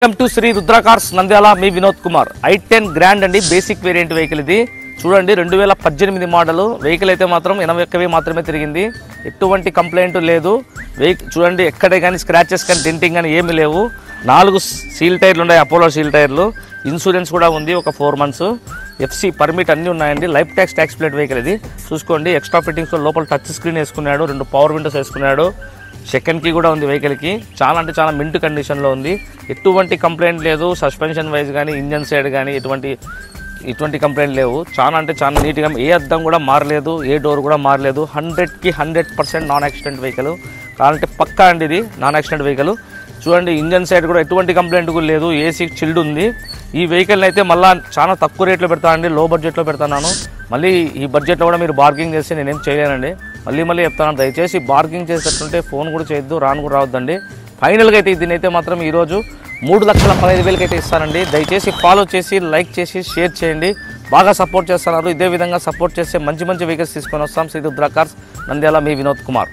Welcome to Shri Rudra cars Nandyal. మీ Vinod Kumar. i10 grand అండి, basic variant vehicle ఇది. చూడండి 2018 మోడల్ వెహికల్ అయితే మాత్రం 81,000 మాత్రమే తిరిగింది. ఎటువంటి కంప్లైంట్ లేదు. చూడండి ఎక్కడే కానీ స్క్రాచెస్ కానీ డెంటింగ్ కానీ ఏమీ లేవు. 4 సీల్ టైర్లు ఉన్నాయి, అపోలో సీల్ టైర్లు. ఇన్సూరెన్స్ కూడా ఉంది, ఒక 4 months. FC పర్మిట్ అన్నీ ఉన్నాయండి. లైఫ్ ట్యాక్స్ ప్లేట్ వెహికల్ ఇది. చూసుకోండి ఎక్స్ట్రా ఫిట్టింగ్స్లో లోపల టచ్ స్క్రీన్ వేసుకున్నాడు, 2 పవర్ విండోస్ వేసుకున్నాడు. సెకండ్ కీ కూడా ఉంది వెహికల్కి. చాలా అంటే చాలా మింట్ కండిషన్లో ఉంది. ఎటువంటి కంప్లైంట్ లేదు. సస్పెన్షన్ వైజ్ కానీ ఇంజన్ సైడ్ కానీ ఎటువంటి కంప్లైంట్ లేవు. చాలా అంటే చాలా నీట్గా, ఏ అద్దం కూడా మారలేదు, ఏ డోర్ కూడా మారలేదు. 100కి 100% నాన్ యాక్సిడెంట్ వెహికల్. కావాలంటే పక్కా అండి ఇది నాన్ యాక్సిడెంట్ వెహికల్. చూడండి ఇంజన్ సైడ్ కూడా ఎటువంటి కంప్లైంట్ కూడా లేదు. ఏసీ చిల్డ్ ఉంది. ఈ వెహికల్ని అయితే మళ్ళీ చాలా తక్కువ రేట్లో పెడతానండి, లో బడ్జెట్లో పెడతాను. మళ్ళీ ఈ బడ్జెట్లో కూడా మీరు బార్గింగ్ చేసి నేనేం చేయలేనండి. మళ్ళీ చెప్తాను, దయచేసి బార్గింగ్ చేసేటట్టుంటే ఫోన్ కూడా చేయొద్దు, రాను కూడా రావద్దండి. ఫైనల్గా అయితే దీనైతే మాత్రం ఈరోజు 3,15,000 అయితే ఇస్తానండి. దయచేసి ఫాలో చేసి, లైక్ చేసి, షేర్ చేయండి. బాగా సపోర్ట్ చేస్తున్నారు. ఇదే విధంగా సపోర్ట్ చేస్తే మంచి వెహికల్స్ తీసుకొని వస్తాం. శ్రీ రుద్ర కార్స్ నంద్యాల. మీ వినోద్ కుమార్.